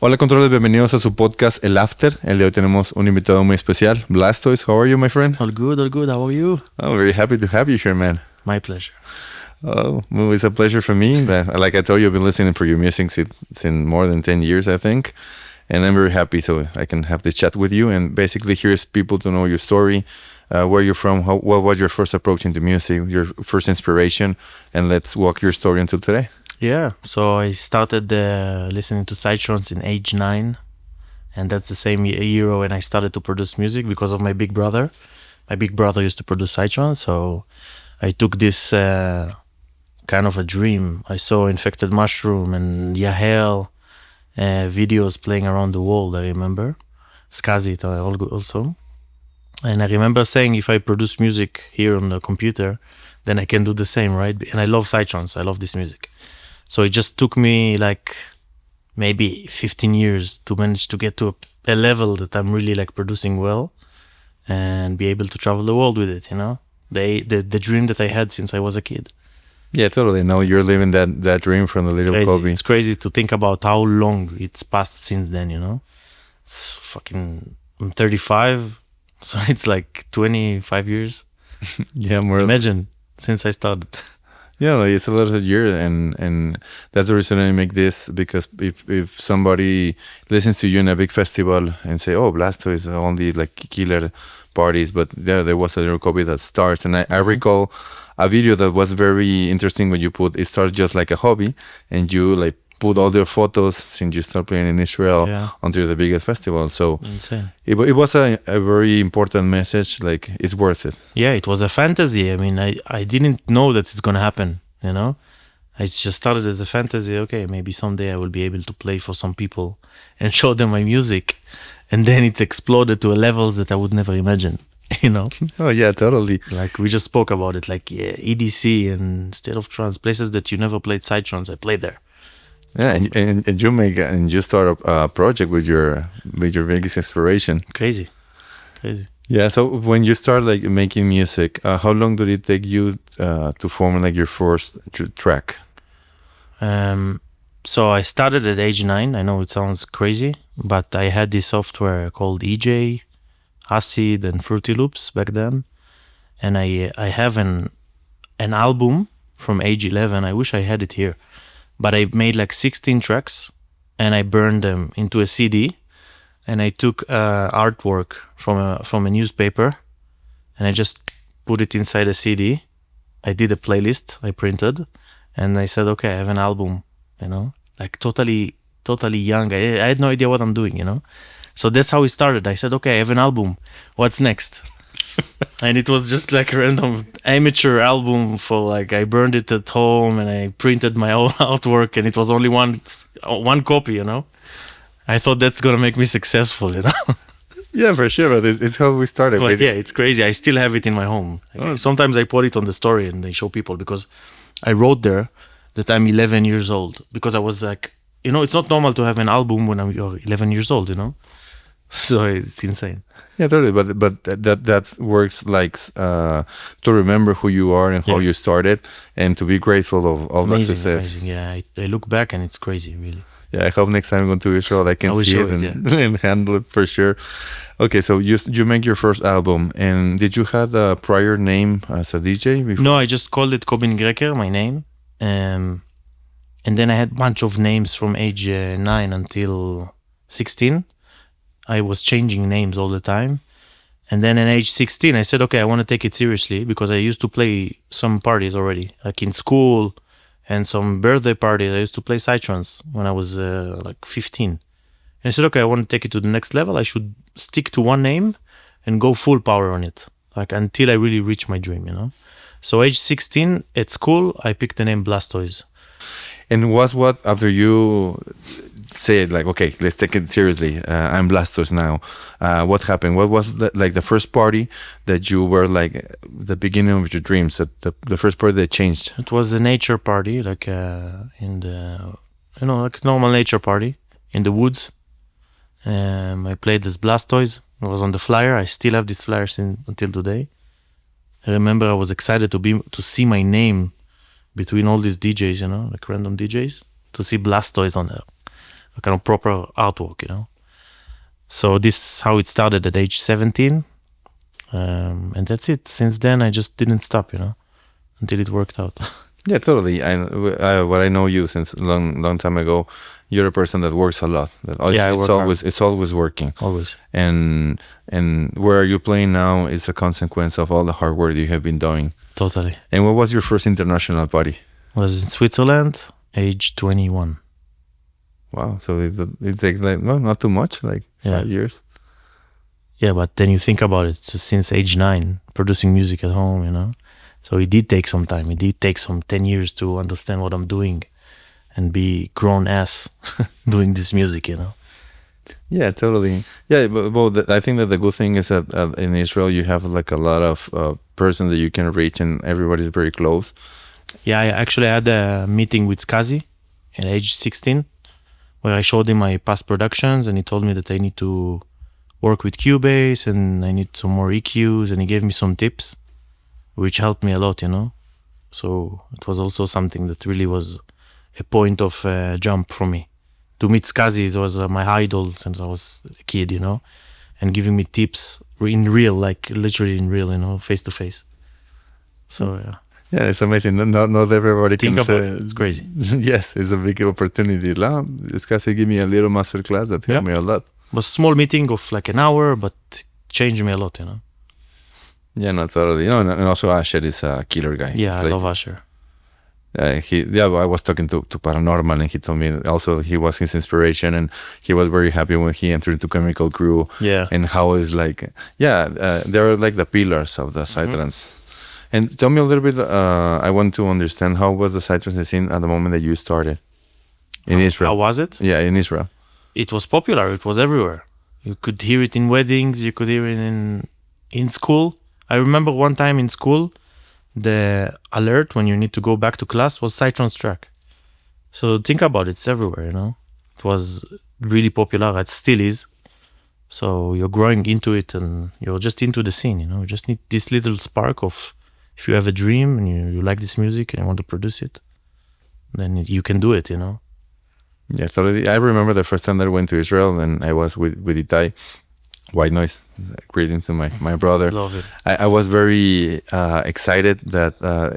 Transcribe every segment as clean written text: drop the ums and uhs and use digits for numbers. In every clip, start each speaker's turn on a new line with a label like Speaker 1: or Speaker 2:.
Speaker 1: Hola controles, bienvenidos a su podcast El After. El de hoy tenemos un invitado muy especial, Blastoyz. How are you, my friend?
Speaker 2: All good, all good. How are you?
Speaker 1: Oh, very happy to have you here, man.
Speaker 2: My pleasure.
Speaker 1: Oh, well, it's a pleasure for me. Like I told you, I've been listening for your music since more than 10 years, I think. And I'm very happy so I can have this chat with you. And basically, here's people to know your story, where you're from, what was your first approach into music, your first inspiration, and let's walk your story until today.
Speaker 2: Yeah, so I started listening to psytrance in age 9. And that's the same year when I started to produce music because of my big brother. My big brother used to produce psytrance, so I took this kind of a dream. I saw Infected Mushroom and Yahel videos playing around the world, I remember. Skazit also. And I remember saying, if I produce music here on the computer, then I can do the same, right? And I love psytrance. I love this music. So it just took me like maybe 15 years to manage to get to a level that I'm really like producing well and be able to travel the world with it, you know? The dream that I had since I was a kid.
Speaker 1: Yeah, totally. No, you're living that dream from the little Kobe.
Speaker 2: It's crazy to think about how long it's passed since then, you know? It's fucking... I'm 35, so it's like 25 years.
Speaker 1: Yeah, more.
Speaker 2: Imagine, since I started.
Speaker 1: Yeah, like it's a lot of years, and that's the reason I make this, because if somebody listens to you in a big festival and say, oh, Blastoyz is only like killer parties, but there was a little Kobe that starts, and I recall a video that was very interesting when you put, it starts just like a hobby, and you like put all your photos since you start playing in Israel until the biggest festival. So
Speaker 2: insane.
Speaker 1: It was a very important message, like it's worth it.
Speaker 2: Yeah, it was a fantasy. I mean, I didn't know that it's gonna happen, you know? I just started as a fantasy. Okay, maybe someday I will be able to play for some people and show them my music. And then it's exploded to levels that I would never imagine, you know?
Speaker 1: Oh yeah, totally.
Speaker 2: Like we just spoke about it, like EDC and State of Trance, places that you never played psytrance, I played there.
Speaker 1: Yeah, and you start a project with your biggest inspiration.
Speaker 2: Crazy.
Speaker 1: Yeah. So when you start like making music, how long did it take you to form like your first track?
Speaker 2: So I started at age 9. I know it sounds crazy, but I had this software called EJ, Acid, and Fruity Loops back then, and I have an album from age 11. I wish I had it here. But I made like 16 tracks and I burned them into a CD, and I took artwork from a newspaper and I just put it inside a CD. I did a playlist I printed, and I said, okay, I have an album, you know, like totally young. I had no idea what I'm doing, you know. So that's how it started. I said, okay, I have an album. What's next? And it was just like a random amateur album for like, I burned it at home and I printed my own artwork, and it was only one copy, you know. I thought that's gonna make me successful, you know.
Speaker 1: Yeah, for sure. But it's how we started.
Speaker 2: But yeah, it's crazy. I still have it in my home. Like, sometimes I put it on the story and I show people, because I wrote there that I'm 11 years old, because I was like, you know, it's not normal to have an album when you're 11 years old, you know. So it's insane.
Speaker 1: Yeah, totally. But that works like to remember who you are and how you started, and to be grateful of that success.
Speaker 2: Amazing. Yeah, I look back and it's crazy, really.
Speaker 1: Yeah, I hope next time I go to Israel I can see it and handle it for sure. Okay, so you make your first album, and did you have a prior name as a DJ before?
Speaker 2: No, I just called it Kobin Greker, my name. And then I had a bunch of names from age 9 until 16. I was changing names all the time. And then at age 16, I said, okay, I want to take it seriously, because I used to play some parties already, like in school and some birthday parties. I used to play psytrance when I was like 15. And I said, okay, I want to take it to the next level. I should stick to one name and go full power on it, like until I really reach my dream, you know? So age 16, at school, I picked the name Blastoyz.
Speaker 1: And what after you said like, okay, let's take it seriously, I'm Blastoyz now, what happened? What was the first party that you were like the beginning of your dreams, the first party that changed?
Speaker 2: It was a nature party, like in the, you know, like normal nature party in the woods. I played as Blastoyz. I was on the flyer. I still have these flyers until today. I remember I was excited to see my name between all these DJs, you know, like random DJs, to see Blastoyz on there. a kind of proper artwork, you know. So this is how it started at age 17. And that's it. Since then, I just didn't stop, you know, until it worked out.
Speaker 1: Yeah, totally. What I know you since long time ago, you're a person that works a lot. It's always working.
Speaker 2: Always.
Speaker 1: And where you playing now is a consequence of all the hard work you have been doing.
Speaker 2: Totally.
Speaker 1: And what was your first international party?
Speaker 2: Was in Switzerland, age 21.
Speaker 1: Wow. So it takes like not too much, like 5 years.
Speaker 2: Yeah, but then you think about it. So since age 9, producing music at home, you know. So it did take some time. It did take some 10 years to understand what I'm doing and be grown ass doing this music, you know.
Speaker 1: Yeah, totally. Yeah, but I think that the good thing is that in Israel you have like a lot of person that you can reach, and everybody's very close.
Speaker 2: Yeah, I actually had a meeting with Skazi at age 16 where I showed him my past productions, and he told me that I need to work with Cubase and I need some more EQs, and he gave me some tips which helped me a lot, you know. So it was also something that really was a point of jump for me. To meet Skazi was my idol since I was a kid, you know, and giving me tips in real, like literally in real, you know, face to face. So yeah.
Speaker 1: Yeah, it's amazing. Not everybody
Speaker 2: Think
Speaker 1: can
Speaker 2: about
Speaker 1: say
Speaker 2: it. It's crazy.
Speaker 1: Yes, it's a big opportunity. This guy said, give me a little master class that helped me a lot.
Speaker 2: It was a small meeting of like an hour, but it changed me a lot, you know.
Speaker 1: Yeah, no, totally. You know, and also Asher is a killer guy.
Speaker 2: Yeah, I love Asher.
Speaker 1: I was talking to Paranormal, and he told me also he was his inspiration, and he was very happy when he entered into Chemical Crew.
Speaker 2: Yeah.
Speaker 1: And how is like, they're like the pillars of the psytrance. And tell me a little bit, I want to understand how was the psytrance scene at the moment that you started in Israel?
Speaker 2: How was it?
Speaker 1: Yeah, in Israel.
Speaker 2: It was popular. It was everywhere. You could hear it in weddings. You could hear it in school. I remember one time in school, the alert when you need to go back to class was psytrance track. So think about it. It's everywhere, you know. It was really popular. It still is. So you're growing into it and you're just into the scene, you know. You just need this little spark of, if you have a dream and you like this music and you want to produce it, then you can do it, you know.
Speaker 1: Yeah, totally. I remember the first time that I went to Israel, and I was with Itai. White Noise. Greetings to my brother.
Speaker 2: Love it.
Speaker 1: I was very excited that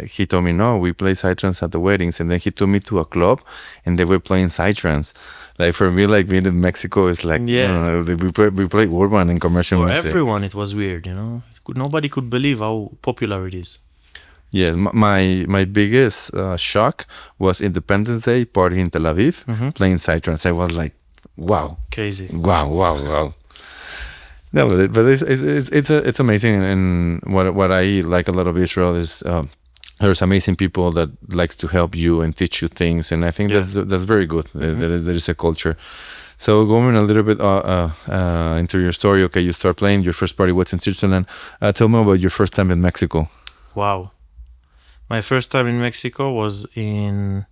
Speaker 1: he told me, no, we play psytrance at the weddings. And then he took me to a club and they were playing psytrance. Like for me, like being in Mexico is like, we play urban and commercial music.
Speaker 2: For everyone, it was weird, you know. Nobody could believe how popular it is.
Speaker 1: Yeah, my biggest shock was Independence Day party in Tel Aviv playing psytrance. I was like, wow.
Speaker 2: Crazy.
Speaker 1: Wow. No, but it's amazing, and what I like a lot of Israel is there's amazing people that likes to help you and teach you things, and I think that's very good. There is a culture. So going a little bit into your story, okay, you start playing your first party. What's in Switzerland? Tell me about your first time in Mexico.
Speaker 2: Wow, my first time in Mexico was in,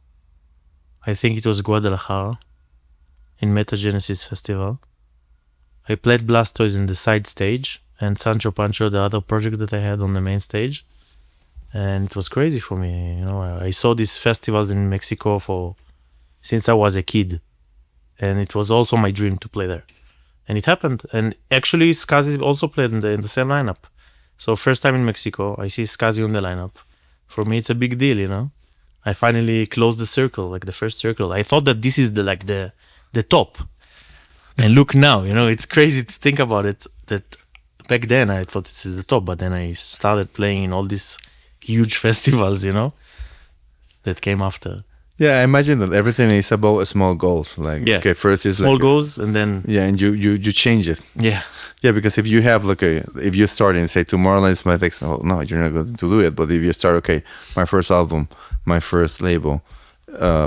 Speaker 2: I think it was Guadalajara, in Metagenesis Festival. I played Blastoyz in the side stage and Sancho Pancho, the other project that I had on the main stage. And it was crazy for me. You know, I saw these festivals in Mexico since I was a kid. And it was also my dream to play there. And it happened. And actually, Skazi also played in the same lineup. So first time in Mexico, I see Skazi on the lineup. For me, it's a big deal, you know. I finally closed the circle, like the first circle. I thought that this is the top. And look now, you know, it's crazy to think about it, that back then I thought this is the top, but then I started playing in all these huge festivals, you know, that came after.
Speaker 1: Yeah, I imagine that everything is about small goals. Like, okay, first is
Speaker 2: small
Speaker 1: like
Speaker 2: goals, and then
Speaker 1: and you change it.
Speaker 2: Yeah,
Speaker 1: because if you have if you start and say tomorrow is my next, no, you're not going to do it. But if you start, okay, my first album, my first label,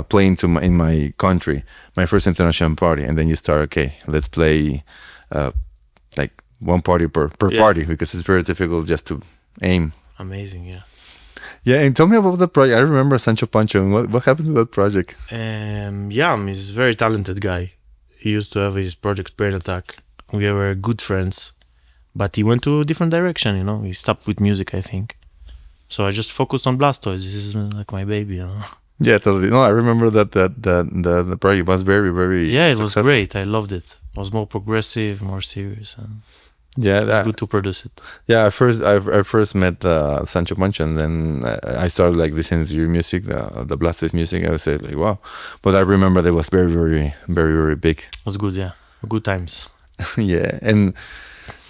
Speaker 1: playing in my country, my first international party, and then you start, okay, let's play like one party per party, because it's very difficult just to aim.
Speaker 2: Amazing.
Speaker 1: Yeah, and tell me about the project. I remember Sancho Pancho, and what happened to that project?
Speaker 2: He's a very talented guy. He used to have his project Brain Attack. We were good friends, but he went to a different direction, you know. He stopped with music, I think. So I just focused on Blastoyz. This is like my baby, you know.
Speaker 1: Yeah, totally. No, I remember that the project was very, very
Speaker 2: Yeah, it was
Speaker 1: successful.
Speaker 2: great. I loved it. It was more progressive, more serious, and
Speaker 1: Yeah,
Speaker 2: it was good to produce it.
Speaker 1: yeah. I first met Sancho Pancho, and then I started like listening to your music, the Blastoyz music. I was like, wow. But I remember that was very, very, very, very big.
Speaker 2: It was good, yeah. Good times.
Speaker 1: Yeah, and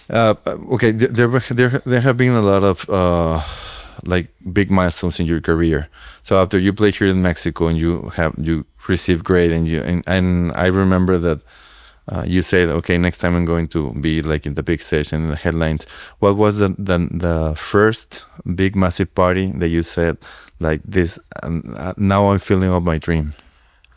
Speaker 1: okay, there have been a lot of like big milestones in your career. So after you played here in Mexico and you received grade, and I remember that you said, okay, next time I'm going to be like in the big stage and in the headlines. What was the first big massive party that you said like this? Now I'm feeling of my dream.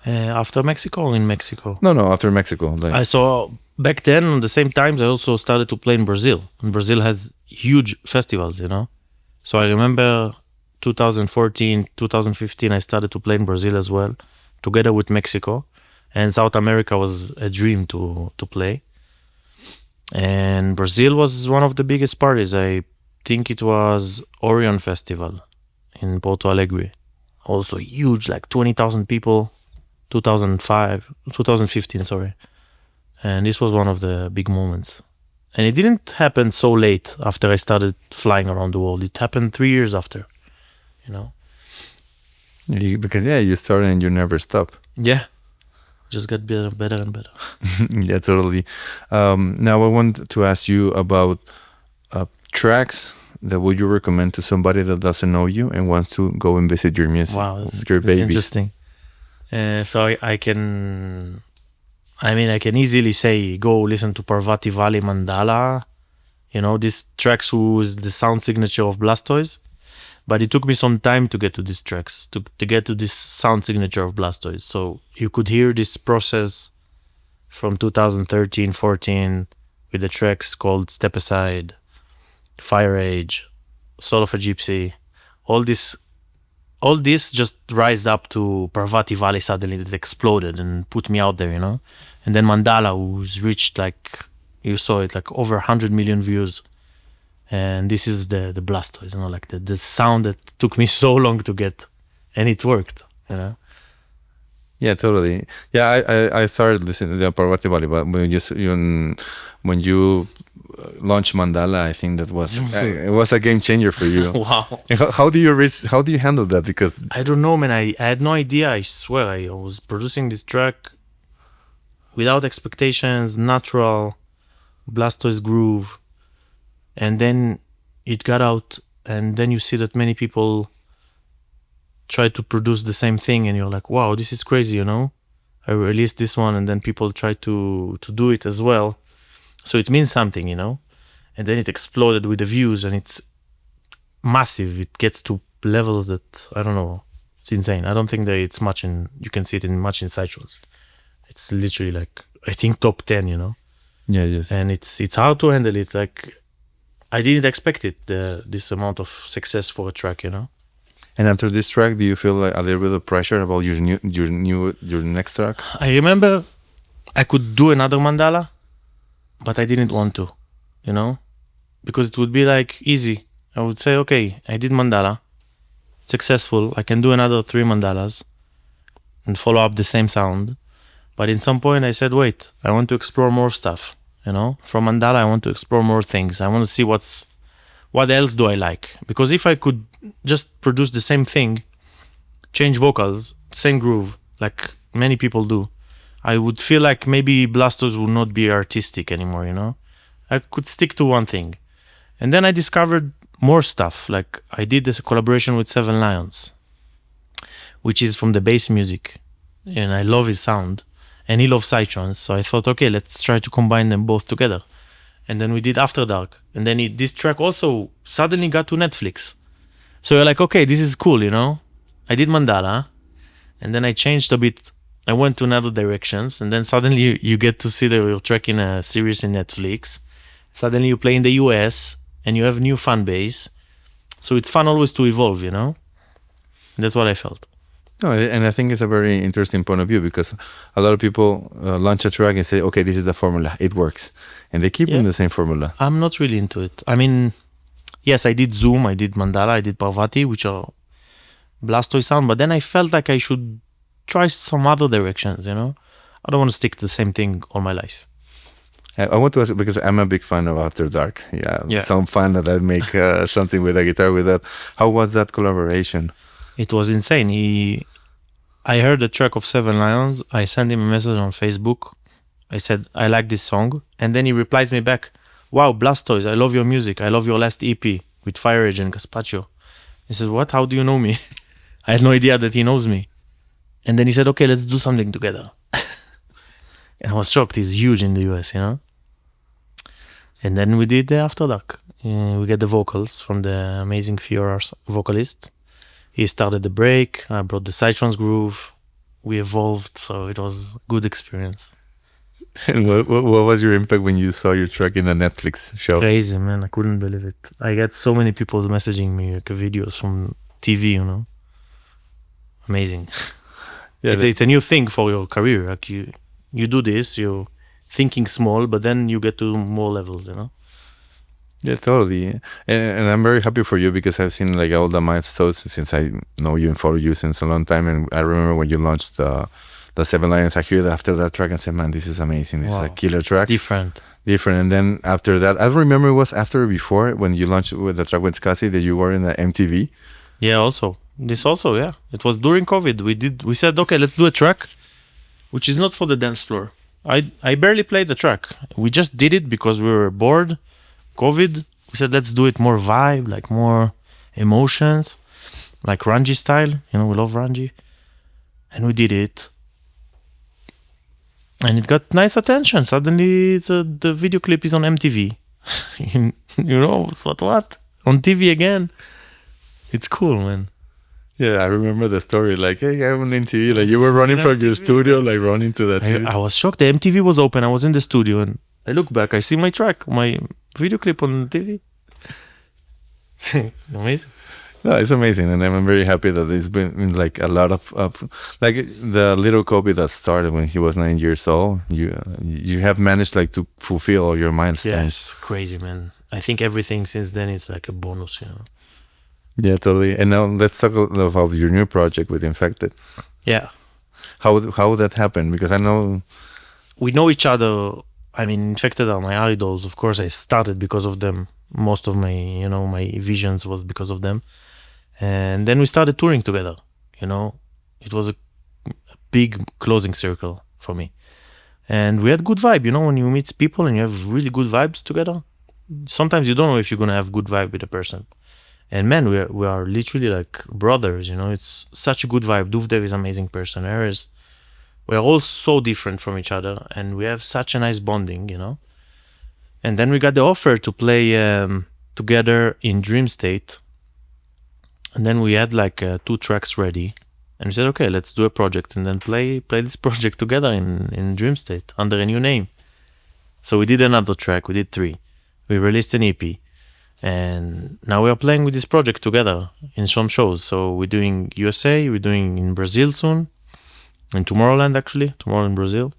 Speaker 2: After Mexico or in Mexico?
Speaker 1: No, after Mexico. Like,
Speaker 2: I saw back then, at the same times, I also started to play in Brazil. And Brazil has huge festivals, you know? So I remember 2014, 2015, I started to play in Brazil as well, together with Mexico. And South America was a dream to play. And Brazil was one of the biggest parties. I think it was Orion Festival in Porto Alegre. Also huge, like 20,000 people, 2015, sorry. And this was one of the big moments. And it didn't happen so late after I started flying around the world. It happened 3 years after, you know?
Speaker 1: because you started and you never stop.
Speaker 2: Yeah. Just got better and better.
Speaker 1: Yeah, totally. Now I want to ask you about tracks that would you recommend to somebody that doesn't know you and wants to go and visit your music,
Speaker 2: Wow, that's
Speaker 1: babies.
Speaker 2: interesting. So I can easily say go listen to Parvati Valley Mandala. You know, this tracks who's the sound signature of Blastoyz. But it took me some time to get to these tracks, to get to this sound signature of Blastoyz. So you could hear this process from 2013, 14 with the tracks called Step Aside, Fire Age, Soul of a Gypsy. All this just rised up to Parvati Valley suddenly, that exploded and put me out there, you know? And then Mandala, who's reached, like, you saw it, like over 100 million views. And this is the Blastoyz, you know, like the sound that took me so long to get, and it worked, you know.
Speaker 1: Yeah, totally. Yeah, I started listening to the Parvati Valley, but when you launched Mandala, I think that was it was a game changer for you.
Speaker 2: Wow.
Speaker 1: And how do you handle that? Because
Speaker 2: I don't know, man. I had no idea. I swear, I was producing this track without expectations, natural, Blastoyz groove. And then it got out, and then you see that many people try to produce the same thing, and you're like, wow, this is crazy, you know? I released this one, and then people try to do it as well. So it means something, you know? And then it exploded with the views, and it's massive. It gets to levels that, I don't know, it's insane. I don't think that it's much you can see it much in psytrance. It's literally like, I think top 10, you know?
Speaker 1: yeah, yes.
Speaker 2: And it's hard to handle it, like, I didn't expect it, this amount of success for a track, you know.
Speaker 1: And after this track, do you feel like a little bit of pressure about your next track?
Speaker 2: I remember I could do another Mandala, but I didn't want to, you know, because it would be like easy. I would say, okay, I did Mandala, successful. I can do another 3 Mandalas and follow up the same sound. But in some point, I said, wait, I want to explore more stuff. You know, from Mandala, I want to explore more things. I want to see what else do I like? Because if I could just produce the same thing, change vocals, same groove, like many people do, I would feel like maybe Blastoyz would not be artistic anymore, you know? I could stick to one thing. And then I discovered more stuff. Like I did this collaboration with Seven Lions, which is from the bass music. And I love his sound. And he loves psytrance, so I thought, okay, let's try to combine them both together. And then we did After Dark. And then this track also suddenly got to Netflix. So you're like, okay, this is cool, you know? I did Mandala, and then I changed a bit. I went to another directions, and then suddenly you get to see that you're tracking a series in Netflix. Suddenly you play in the US, and you have a new fan base. So it's fun always to evolve, you know? And that's what I felt.
Speaker 1: No, and I think it's a very interesting point of view because a lot of people launch a track and say, okay, this is the formula, it works. And they keep in the same formula.
Speaker 2: I'm not really into it. I mean, yes, I did Zoom, I did Mandala, I did Parvati, which are Blastoyz sound, but then I felt like I should try some other directions, you know? I don't want to stick to the same thing all my life.
Speaker 1: I want to ask, because I'm a big fan of After Dark.
Speaker 2: Yeah.
Speaker 1: Some fun that I make something with a guitar with that. How was that collaboration?
Speaker 2: It was insane. I heard the track of Seven Lions. I sent him a message on Facebook. I said, I like this song. And then he replies me back, wow, Blastoyz, I love your music. I love your last EP with Fire Age and Gazpacho. He says, what? How do you know me? I had no idea that he knows me. And then he said, okay, let's do something together. And I was shocked. He's huge in the US, you know? And then we did the After Dark. We get the vocals from the amazing Fiora vocalist. He started the break. I brought the psytrance groove. We evolved, so it was a good experience.
Speaker 1: And what was your impact when you saw your track in a Netflix show?
Speaker 2: Crazy, man. I couldn't believe it. I got so many people messaging me like videos from TV, you know? Amazing.
Speaker 1: Yeah,
Speaker 2: it's a new thing for your career. Like you do this, you're thinking small, but then you get to more levels, you know?
Speaker 1: Yeah, totally. And I'm very happy for you, because I've seen like all the milestones since I know you and follow you since a long time. And I remember when you launched the Seven Lions, I heard after that track and said, man, this is amazing. This is a killer track.
Speaker 2: It's different.
Speaker 1: And then after that, I don't remember it was after or before when you launched with the track with Scassi that you were in the MTV.
Speaker 2: Yeah, also. This also, yeah. It was during COVID. We said, okay, let's do a track which is not for the dance floor. I barely played the track. We just did it because we were bored. COVID. We said, let's do it more vibe, like more emotions, like Ranji style. You know, we love Ranji. And we did it. And it got nice attention. Suddenly, the video clip is on MTV. You know, what? On TV again. It's cool, man.
Speaker 1: Yeah, I remember the story. Like, hey, I'm on MTV. Like, you were running from your studio, like running to that TV.
Speaker 2: I was shocked. The MTV was open. I was in the studio, and I look back. I see my track, my video clip on TV. Amazing.
Speaker 1: No, it's amazing, and I'm very happy that it's been like a lot of like the little Kobe that started when he was 9 years old. You have managed like to fulfill all your milestones.
Speaker 2: Yes, crazy, man. I think everything since then is like a bonus, you know.
Speaker 1: Yeah, totally. And now let's talk about your new project with Infected.
Speaker 2: Yeah.
Speaker 1: How that happened? Because I know
Speaker 2: we know each other. I mean, Infected are my idols. Of course, I started because of them. Most of my, you know, my visions was because of them. And then we started touring together, you know. It was a big closing circle for me. And we had good vibe, you know, when you meet people and you have really good vibes together. Sometimes you don't know if you're going to have good vibe with a person. And man, we are literally like brothers, you know. It's such a good vibe. Duvdev is an amazing person. Erez. We are all so different from each other. And we have such a nice bonding, you know. And then we got the offer to play together in Dream State. And then we had like 2 tracks ready. And we said, okay, let's do a project and then play this project together in Dream State under a new name. So we did another track. We did 3. We released an EP. And now we are playing with this project together in some shows. So we're doing USA, we're doing in Brazil soon. In Tomorrowland, actually. Tomorrow in Brazil.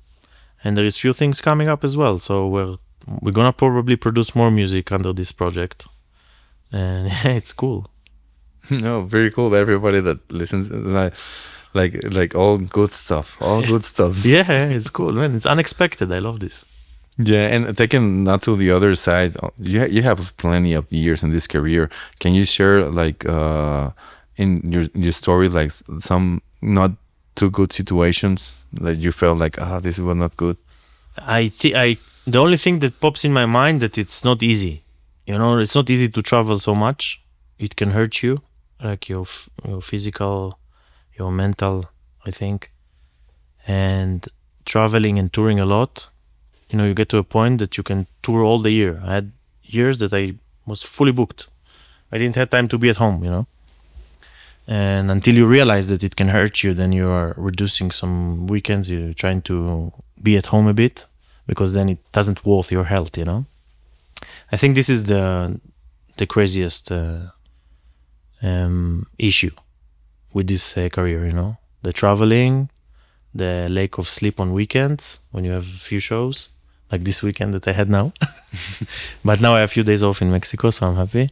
Speaker 2: And there is few things coming up as well. So we're gonna probably produce more music under this project. And yeah, it's cool.
Speaker 1: No, very cool. Everybody that listens, like all good stuff,
Speaker 2: Yeah, it's cool, man. It's unexpected. I love this.
Speaker 1: Yeah, and taking not to the other side, you have plenty of years in this career. Can you share like in your story like some not too good situations that you felt like this was not good?
Speaker 2: The only thing that pops in my mind that it's not easy. You know, it's not easy to travel so much. It can hurt you, like your physical, your mental, I think. And traveling and touring a lot, you know, you get to a point that you can tour all the year. I had years that I was fully booked. I didn't have time to be at home, you know. And until you realize that it can hurt you, then you are reducing some weekends. You're trying to be at home a bit because then it doesn't worth your health, you know. I think this is the craziest issue with this career, you know. The traveling, the lack of sleep on weekends when you have a few shows, like this weekend that I had now. But now I have a few days off in Mexico, so I'm happy.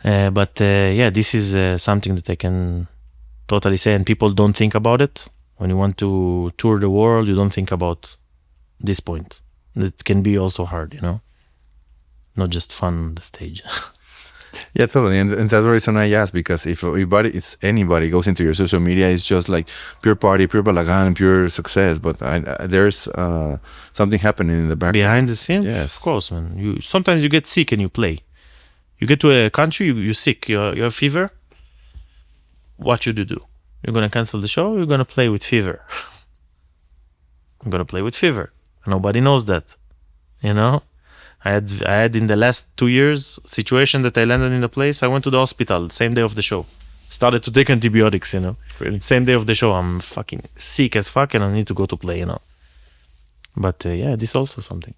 Speaker 2: But yeah, this is something that I can totally say, and people don't think about it. When you want to tour the world, you don't think about this point. It can be also hard, not just fun on the stage.
Speaker 1: Yeah, totally. And that's the reason I asked, because if anybody goes into your social media, it's just like pure party, pure balagan, pure success. But there's something happening in the background.
Speaker 2: Behind the scenes?
Speaker 1: Yes.
Speaker 2: Of course, man. Sometimes you get sick and you play. You get to a country, you're sick, you have fever. What should you do? You're going to cancel the show, you're going to play with fever. I'm going to play with fever. Nobody knows that, I had in the last 2 years situation that I landed in the place. I went to the hospital same day of the show. Started to take antibiotics,
Speaker 1: Really?
Speaker 2: Same day of the show, I'm fucking sick as fuck and I need to go to play, But yeah, this is also something.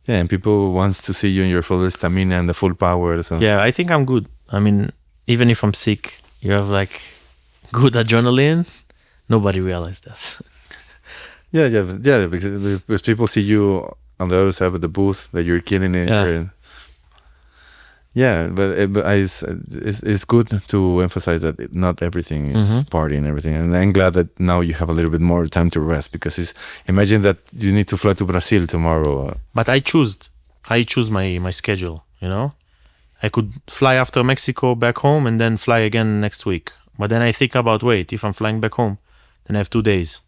Speaker 1: Yeah, and people wants to see you in your full stamina and the full power. So.
Speaker 2: Yeah, I think I'm good. I mean, even if I'm sick, you have like good adrenaline. Nobody realized that.
Speaker 1: Yeah, because people see you on the other side of the booth that you're killing it.
Speaker 2: Yeah.
Speaker 1: But it's good to emphasize that not everything is party and everything. And I'm glad that now you have a little bit more time to rest, because imagine that you need to fly to Brazil tomorrow.
Speaker 2: But I choose my schedule, I could fly after Mexico back home and then fly again next week. But then I think about, wait, if I'm flying back home, then I have 2 days.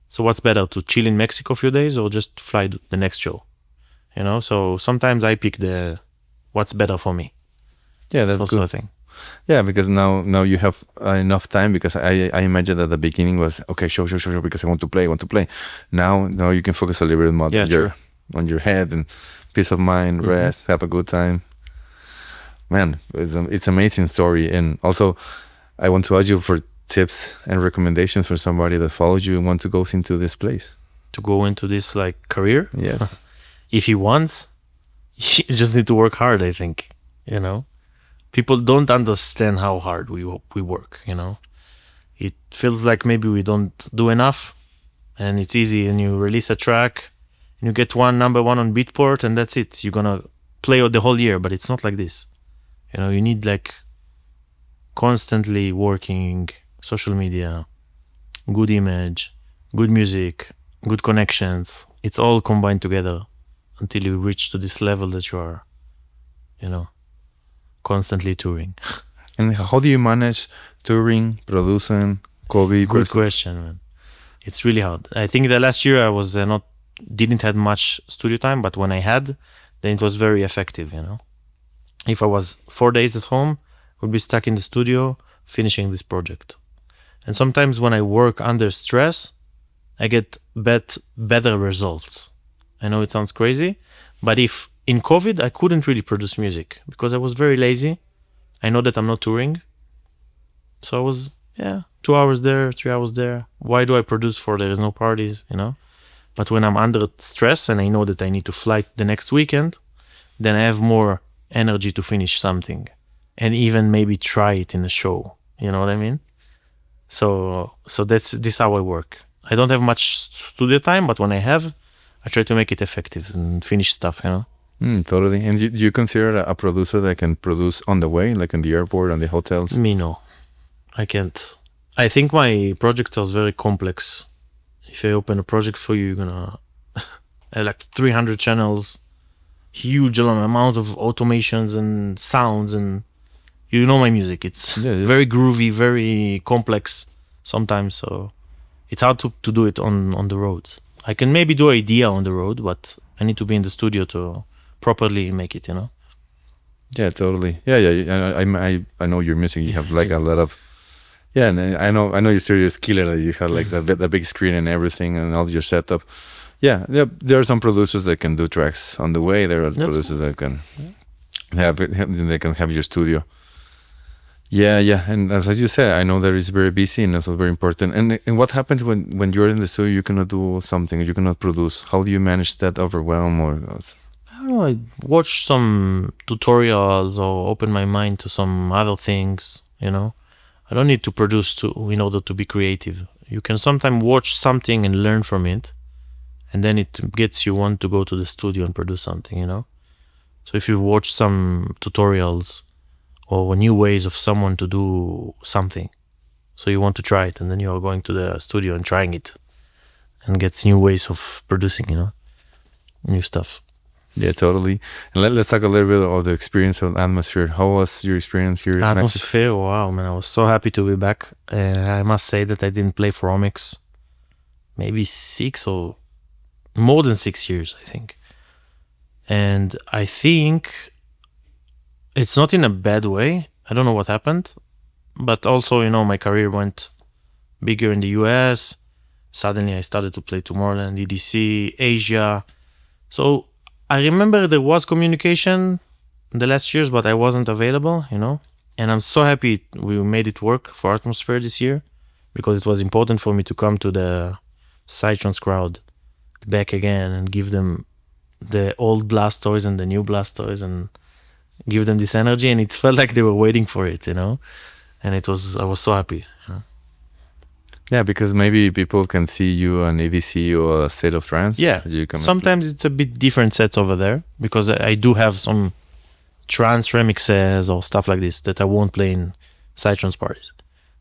Speaker 2: So what's better, to chill in Mexico a few days or just fly the next show? So sometimes I pick what's better for me.
Speaker 1: Yeah, that's
Speaker 2: also
Speaker 1: good.
Speaker 2: A thing.
Speaker 1: Yeah, because now you have enough time, because I imagine that the beginning was, okay, show, because I want to play. Now you can focus a little bit more on your head and peace of mind, rest, have a good time. Man, it's an amazing story. And also, I want to ask you for tips and recommendations for somebody that follows you and want to go into this place.
Speaker 2: To go into this career?
Speaker 1: Yes.
Speaker 2: If he wants, you just need to work hard, I think, People don't understand how hard we work, It feels like maybe we don't do enough, and it's easy, and you release a track and you get number one on Beatport and that's it. You're gonna play the whole year, but it's not like this. You need constantly working, social media, good image, good music, good connections. It's all combined together until you reach to this level that you are, constantly touring.
Speaker 1: And how do you manage touring, producing, COVID?
Speaker 2: Good question, man. It's really hard. I think the last year I was didn't have much studio time, but when I had, then it was very effective, If I was 4 days at home, I would be stuck in the studio finishing this project. And sometimes when I work under stress, I get better results. I know it sounds crazy, but if in COVID, I couldn't really produce music because I was very lazy. I know that I'm not touring. So I was, 2 hours there, 3 hours there. Why do I produce for there is no parties, But when I'm under stress and I know that I need to fly the next weekend, then I have more energy to finish something and even maybe try it in a show. You know what I mean? So this how I work. I don't have much studio time, but when I have, I try to make it effective and finish stuff,
Speaker 1: Totally. And do you consider a producer that can produce on the way, like in the airport, on the hotels?
Speaker 2: Me, no. I can't. I think my project was very complex. If I open a project for you, you're gonna have 300 channels, huge amount of automations and sounds, and my music. It's very groovy, very complex sometimes. So it's hard to do it on the road. I can maybe do idea on the road, but I need to be in the studio to properly make it,
Speaker 1: Yeah, totally. Yeah. I know your music. You have a lot of. Yeah, and I know you're serious killer. That you have the big screen and everything, and all your setup. Yeah, there are some producers that can do tracks on the way. There are producers that can have your studio. Yeah, and as you said, I know that it's very busy and also very important. And what happens when you're in the studio, you cannot do something, you cannot produce? How do you manage that overwhelm or?
Speaker 2: I don't know. I watch some tutorials or open my mind to some other things. I don't need to produce in order to be creative. You can sometimes watch something and learn from it, and then it gets you want to go to the studio and produce something. So if you watch some tutorials or new ways of someone to do something. So you want to try it, and then you are going to the studio and trying it, and gets new ways of producing, new stuff.
Speaker 1: Yeah, totally. And let's talk a little bit of the experience of Atmosphere. How was your experience here in Mexico?
Speaker 2: Atmosphere, wow, man, I was so happy to be back. I must say that I didn't play for Omics maybe 6 or more than 6 years, I think. And I think it's not in a bad way. I don't know what happened, but also, my career went bigger in the US. Suddenly I started to play Tomorrowland, EDC, Asia. So I remember there was communication in the last years, but I wasn't available, And I'm so happy we made it work for Atmosphere this year, because it was important for me to come to the psytrance crowd back again and give them the old Blastoyz and the new Blastoyz and give them this energy. And it felt like they were waiting for it, And I was so happy.
Speaker 1: Yeah, because maybe people can see you on EDC or a State of Trance.
Speaker 2: Yeah, sometimes it's a bit different sets over there, because I do have some trance remixes or stuff like this that I won't play in psytrance parties.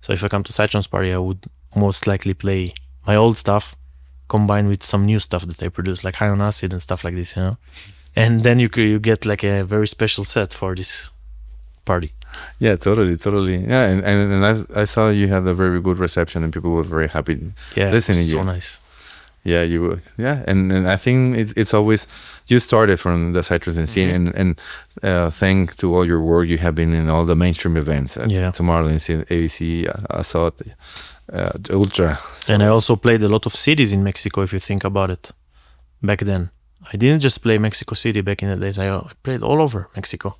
Speaker 2: So if I come to psytrance party, I would most likely play my old stuff combined with some new stuff that I produce, like High on Acid and stuff like this, And then you get like a very special set for this party.
Speaker 1: Yeah, totally. Yeah, and I saw you had a very good reception and people were very happy listening to you.
Speaker 2: So nice.
Speaker 1: Yeah, you were. Yeah, and I think it's always, you started from the psytrance scene, and thanks to all your work, you have been in all the mainstream events at Tomorrowland, ABC, Assault, Ultra. So.
Speaker 2: And I also played a lot of cities in Mexico, if you think about it. Back then, I didn't just play Mexico City back in the days. I played all over Mexico.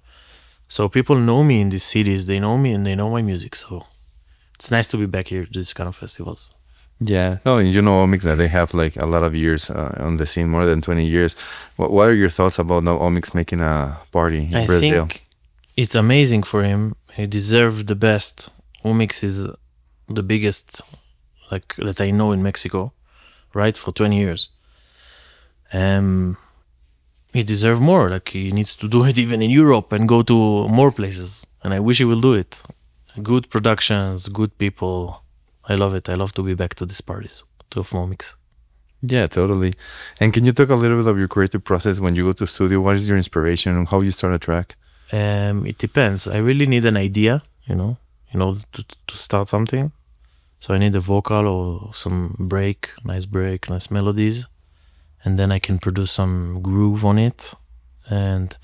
Speaker 2: So people know me in these cities. They know me and they know my music. So it's nice to be back here to these kind of festivals.
Speaker 1: Yeah. No, and Omics, that they have like a lot of years on the scene, more than 20 years. What are your thoughts about now Omics making a party in Brazil?
Speaker 2: I think it's amazing for him. He deserves the best. Omics is the biggest that I know in Mexico, right? For 20 years. He deserves more. He needs to do it even in Europe and go to more places. And I wish he will do it. Good productions, good people. I love it. I love to be back to these parties, to Omics.
Speaker 1: Yeah, totally. And can you talk a little bit of your creative process when you go to studio? What is your inspiration and how you start a track?
Speaker 2: It depends. I really need an idea, in order to start something. So I need a vocal or some nice melodies. And then I can produce some groove on it. And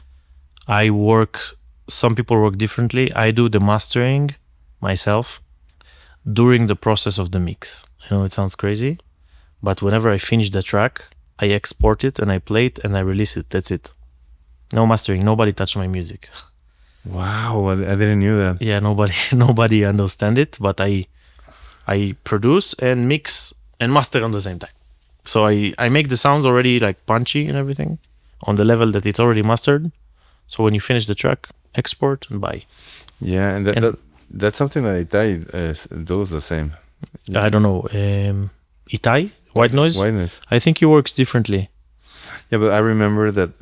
Speaker 2: some people work differently. I do the mastering myself during the process of the mix. It sounds crazy, but whenever I finish the track, I export it and I play it and I release it. That's it. No mastering. Nobody touched my music.
Speaker 1: Wow, I didn't know that.
Speaker 2: Yeah, nobody understand it, but I produce and mix and master on the same time. So I make the sounds already like punchy and everything on the level that it's already mastered. So when you finish the track, export and buy.
Speaker 1: Yeah, and that's something that Itai does the same.
Speaker 2: I don't know. Itai? White Noise?
Speaker 1: White Noise.
Speaker 2: I think he works differently.
Speaker 1: Yeah, but I remember that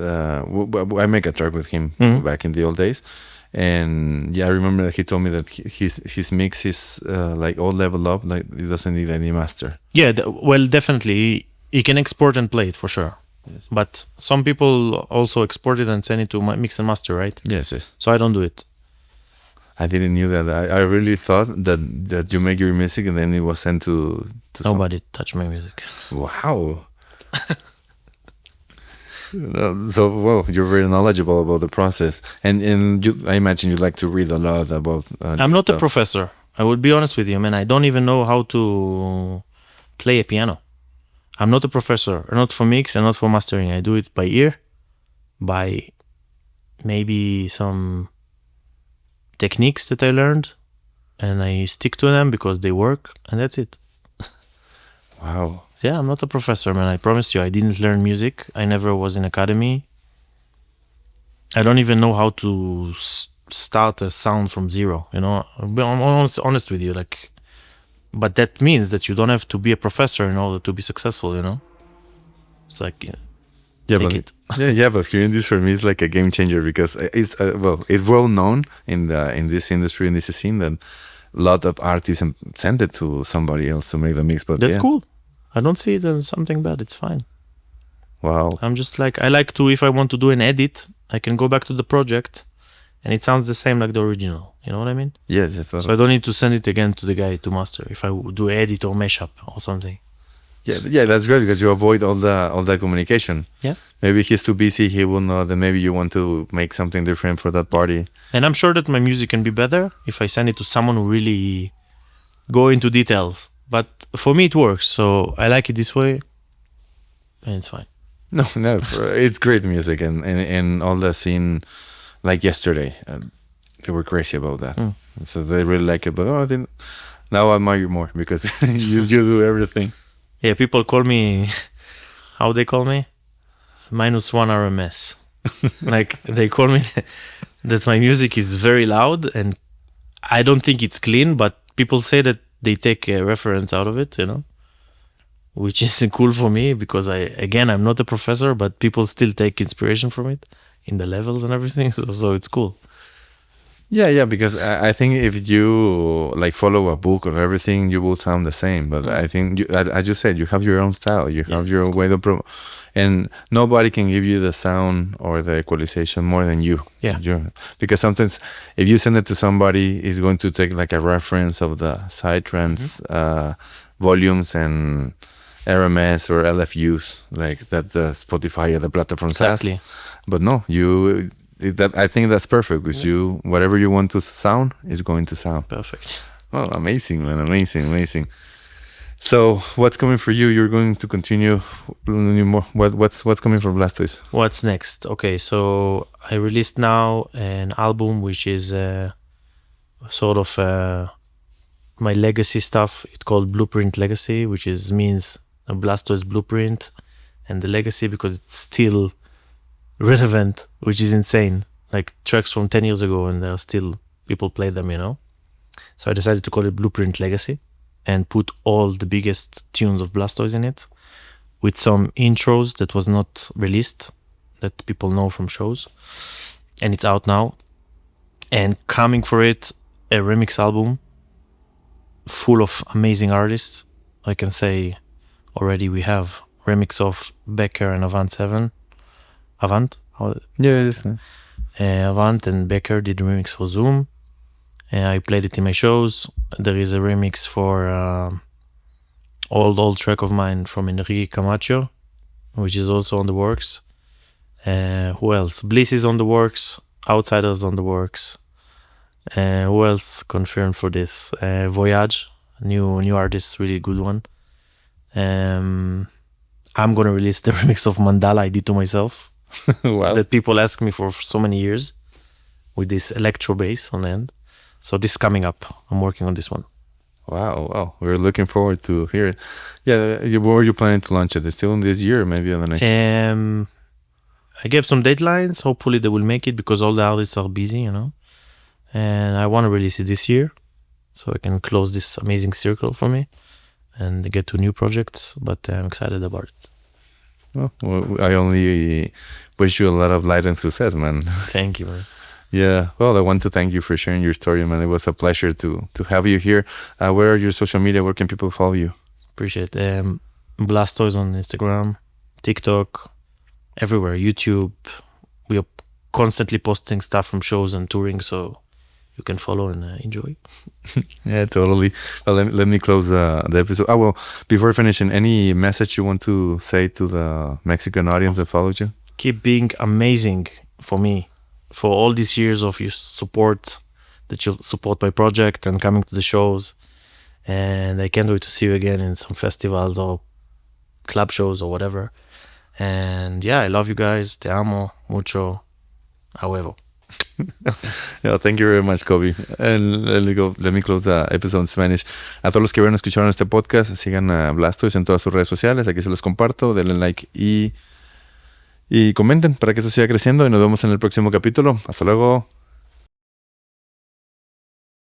Speaker 1: I make a track with him back in the old days. And I remember that he told me that his mix is like all level up, like it doesn't need any master.
Speaker 2: Yeah, definitely. He can export and play it for sure. Yes. But some people also export it and send it to mix and master, right?
Speaker 1: Yes.
Speaker 2: So I don't do it.
Speaker 1: I didn't knew that. I really thought that you make your music and then it was sent to
Speaker 2: nobody touched my music.
Speaker 1: Wow. So, well, you're very knowledgeable about the process. And I imagine you like to read a lot about
Speaker 2: I'm not a professor. I would be honest with you, man. I don't even know how to play a piano. I'm not a professor. Not for mix and not for mastering. I do it by ear, by maybe some techniques that I learned, and I stick to them because they work, and that's it.
Speaker 1: Wow.
Speaker 2: Yeah, I'm not a professor, man. I promise you, I didn't learn music. I never was in academy. I don't even know how to start a sound from zero, I'm honest with you, but that means that you don't have to be a professor in order to be successful, It's like,
Speaker 1: yeah,
Speaker 2: take it.
Speaker 1: Yeah, but hearing this for me is like a game changer because it's well known in this industry, in this scene, that a lot of artists send it to somebody else to make the mix. But
Speaker 2: That's cool. I don't see it as something bad. It's fine.
Speaker 1: Wow.
Speaker 2: I'm just like, I like to, if I want to do an edit, I can go back to the project and it sounds the same like the original. You know what I mean?
Speaker 1: Yes.
Speaker 2: So I don't need to send it again to the guy to master if I do edit or mashup or something.
Speaker 1: Yeah, that's great because you avoid all the communication.
Speaker 2: Yeah.
Speaker 1: Maybe he's too busy, he will know that maybe you want to make something different for that party.
Speaker 2: And I'm sure that my music can be better if I send it to someone who really go into details. But for me, it works. So I like it this way and it's fine.
Speaker 1: No, it's great music and all the scene, like yesterday, they were crazy about that. So they really like it, but now I admire you more because you do everything.
Speaker 2: Yeah, people call me, how they call me? -1 RMS. Like they call me that my music is very loud and I don't think it's clean, but people say that they take a reference out of it, you know, which is cool for me because I'm not a professor, but people still take inspiration from it in the levels and everything. So it's cool.
Speaker 1: Yeah, because I think if you like follow a book or everything, you will sound the same. But I think, as you said, you have your own style. You have your way to and nobody can give you the sound or the equalization more than you.
Speaker 2: Yeah.
Speaker 1: Because sometimes if you send it to somebody, it's going to take like a reference of the psytrance volumes and RMS or LFUs, like that the Spotify or the platforms has. But no, I think that's perfect because whatever you want to sound is going to sound
Speaker 2: perfect.
Speaker 1: Oh, amazing, man! Amazing. So, what's coming for you? You're going to continue more. What's coming for Blastoyz?
Speaker 2: What's next? Okay, so I released now an album which is sort of my legacy stuff. It's called Blueprint Legacy, which means a Blastoyz blueprint, and the legacy because it's still relevant, which is insane. Like tracks from 10 years ago and there are still people play them, you know. So I decided to call it Blueprint Legacy and put all the biggest tunes of Blastoyz in it with some intros that was not released that people know from shows, and it's out now. And coming for it, a remix album full of amazing artists. I can say already we have remix of Becker and Avant 7. Avant?
Speaker 1: Yeah,
Speaker 2: Avant and Becker did a remix for Zoom. I played it in my shows. There is a remix for old track of mine from Enrique Camacho, which is also on the works. Who else? Bliss is on the works. Outsiders on the works. Who else confirmed for this? Voyage, new artist, really good one. I'm gonna release the remix of Mandala I did to myself.
Speaker 1: Wow.
Speaker 2: That people ask me for so many years with this electro bass on the end. So this is coming up. I'm working on this one.
Speaker 1: Wow. We're looking forward to hear it. Yeah, where are you planning to launch it? It's still in this year or maybe on the next year?
Speaker 2: I gave some deadlines. Hopefully they will make it because all the artists are busy, you know. And I want to release it this year so I can close this amazing circle for me and get to new projects. But I'm excited about it.
Speaker 1: Well, I only wish you a lot of light and success, man.
Speaker 2: Thank you, man.
Speaker 1: Yeah. Well, I want to thank you for sharing your story, man. It was a pleasure to have you here. Where are your social media? Where can people follow you?
Speaker 2: Appreciate it. Blastoyz on Instagram, TikTok, everywhere, YouTube. We are constantly posting stuff from shows and touring, so you can follow and enjoy.
Speaker 1: Yeah, totally. Well, let me close the episode. Oh, well, before finishing, any message you want to say to the Mexican audience that follows you?
Speaker 2: Keep being amazing for me, for all these years of your support, that you support my project and coming to the shows. And I can't wait to see you again in some festivals or club shows or whatever. And yeah, I love you guys. Te amo mucho. A huevo.
Speaker 1: Yeah, thank you very much, Kobe. And let me close the episode in Spanish. A todos los que vieron y escucharon este podcast, sigan a Blastoyz en todas sus redes sociales. Aquí se los comparto. Denle like y comenten para que esto siga creciendo. Y nos vemos en el próximo capítulo. Hasta luego.